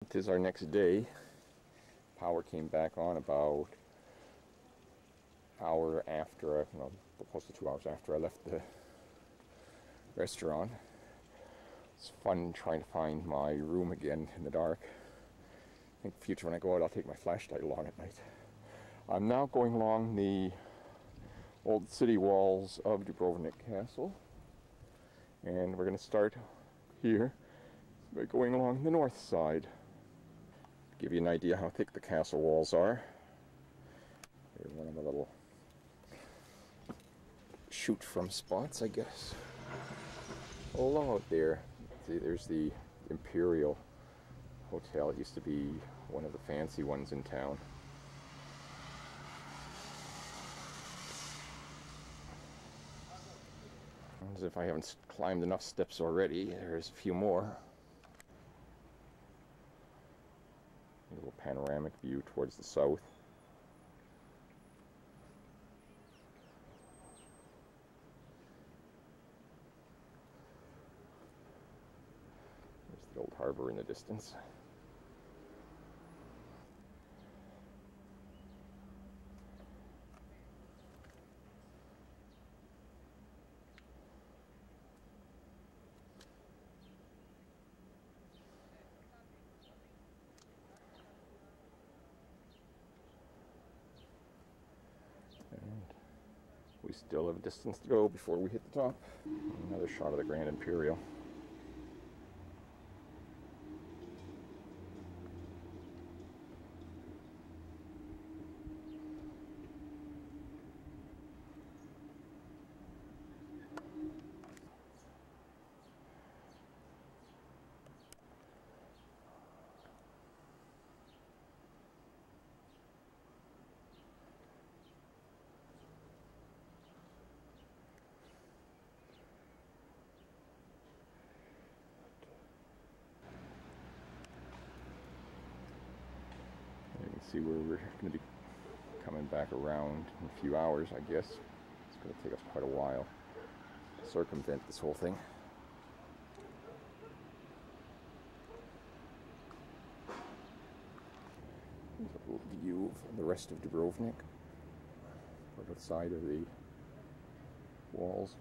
It is our next day. Power came back on about an hour after, close to 2 hours after I left the restaurant. It's fun trying to find my room again in the dark. I think in the future when I go out, I'll take my flashlight along at night. I'm now going along the old city walls of Dubrovnik Castle, and we're going to start here by going along the north side. Give you an idea how thick the castle walls are. Here's one of the little shoot from spots, I guess. Oh, out there. See, there's the Imperial Hotel. It used to be one of the fancy ones in town. As if I haven't climbed enough steps already, there's a few more. A little panoramic view towards the south. There's the old harbor in the distance. And we still have a distance to go before we hit the top. Another shot of the Grand Imperial. You can see where we're going to be coming back around in a few hours, I guess. It's going to take us quite a while to circumvent this whole thing. Here's a little view of the rest of Dubrovnik, right outside of the walls.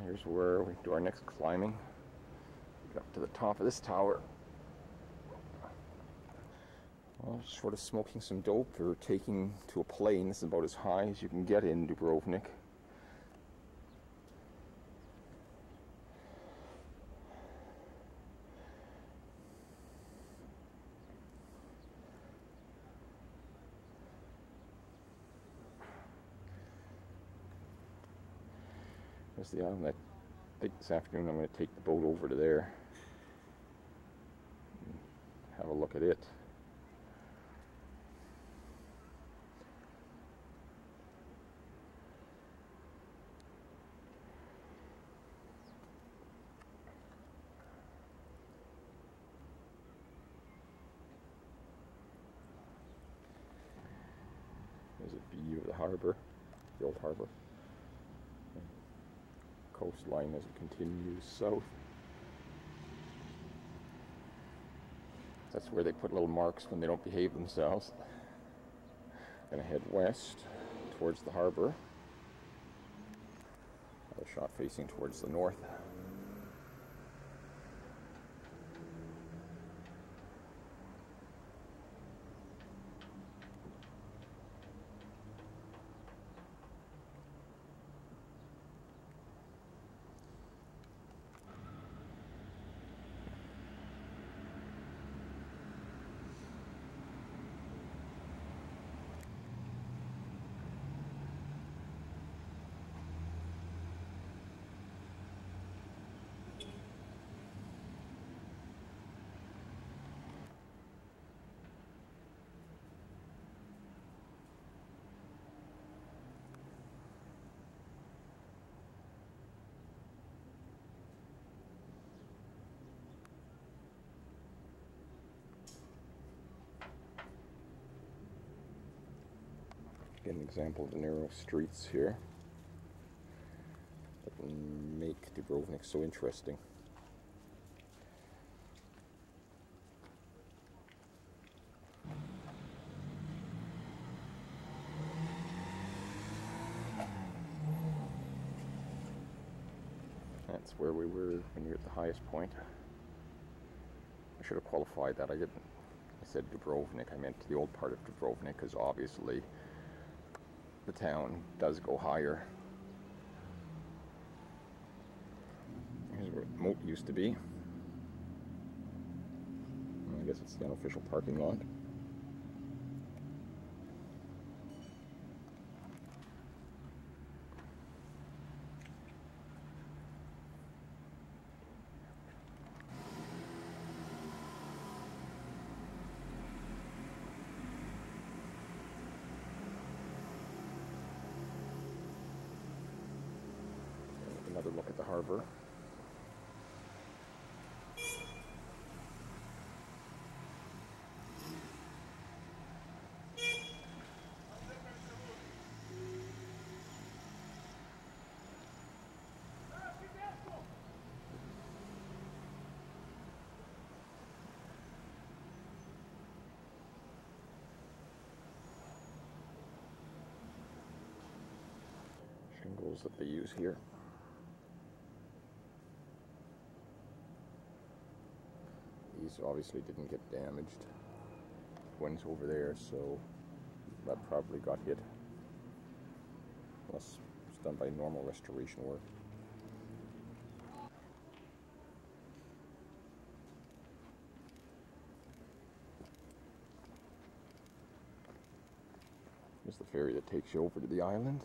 Here's where we do our next climbing. Get up to the top of this tower. Well, short of smoking some dope or taking to a plane, this is about as high as you can get in Dubrovnik. There's the island. I think this afternoon I'm going to take the boat over to there and have a look at it. There's a view of the harbor, the old harbor. Coastline as it continues south. That's where they put little marks when they don't behave themselves. Gonna head west towards the harbor. Another shot facing towards the north. Get an example of the narrow streets here that make Dubrovnik's so interesting. That's where we were when you're at the highest point. I should have qualified that. I didn't. I said Dubrovnik. I meant the old part of Dubrovnik, because obviously the town does go higher. Here's where the moat used to be. I guess it's the unofficial parking lot. Another look at the harbor. Shingles that they use here. These obviously didn't get damaged. One's over there, so that probably got hit. Unless it's done by normal restoration work. Here's the ferry that takes you over to the island.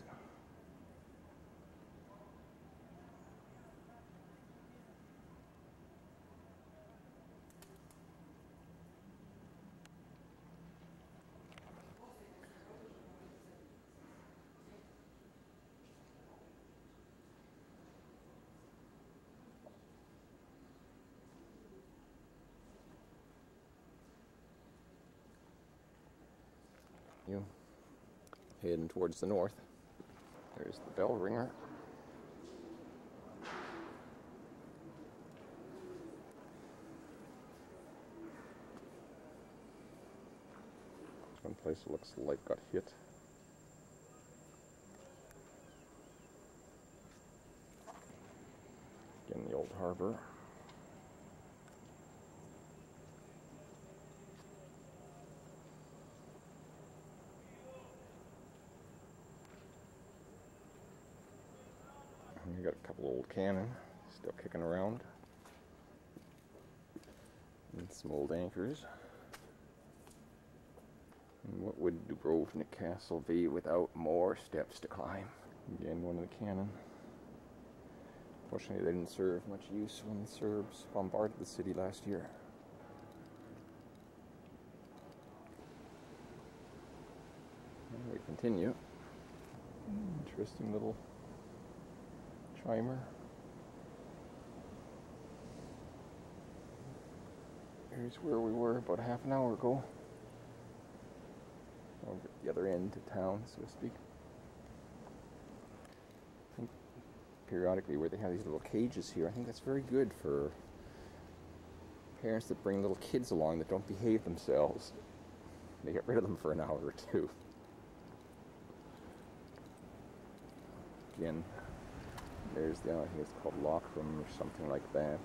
Heading towards the north. There's the bell ringer. One place looks like got hit. Again, the old harbor. You got a couple old cannon still kicking around, and some old anchors. And what would Dubrovnik Castle be without more steps to climb? Again, one of the cannon. Fortunately, they didn't serve much use when the Serbs bombarded the city last year. And we continue. Interesting little chimer. Here's where we were about half an hour ago. Over at the other end of town, so to speak. I think periodically where they have these little cages here, I think that's very good for parents that bring little kids along that don't behave themselves. They get rid of them for an hour or two. Again, there's the, I think it's called Lockroom or something like that.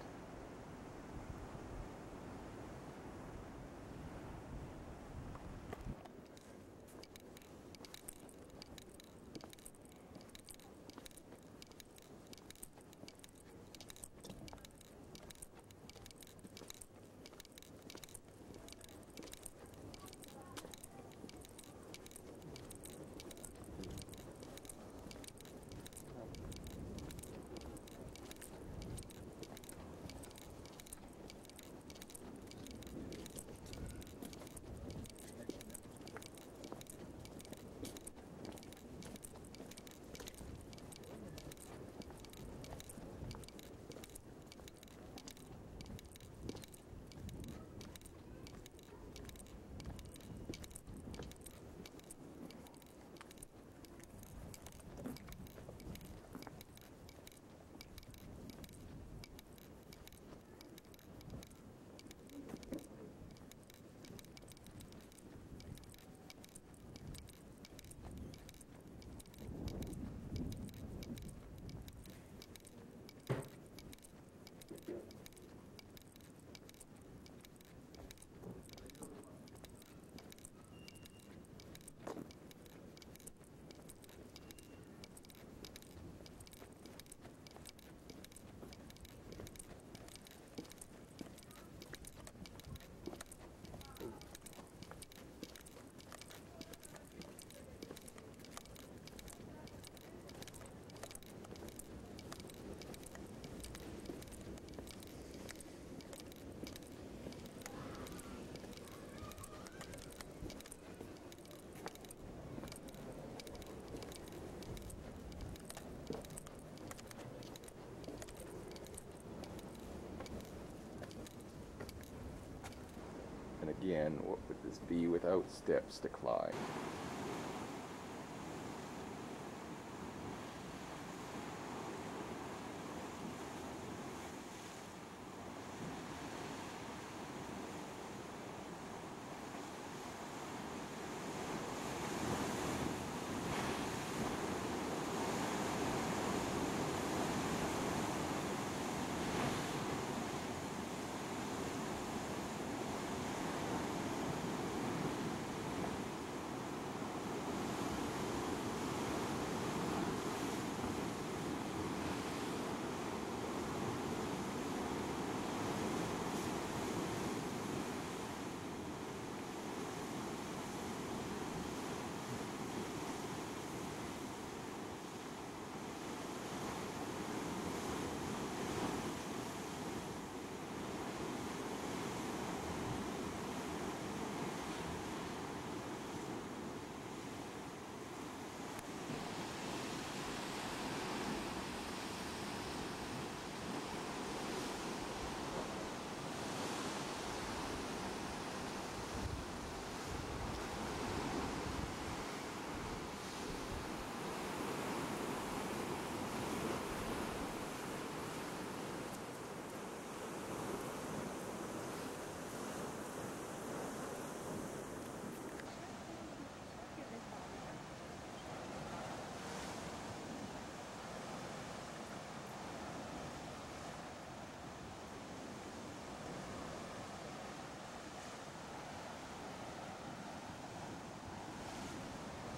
And again, what would this be without steps to climb?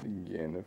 Again,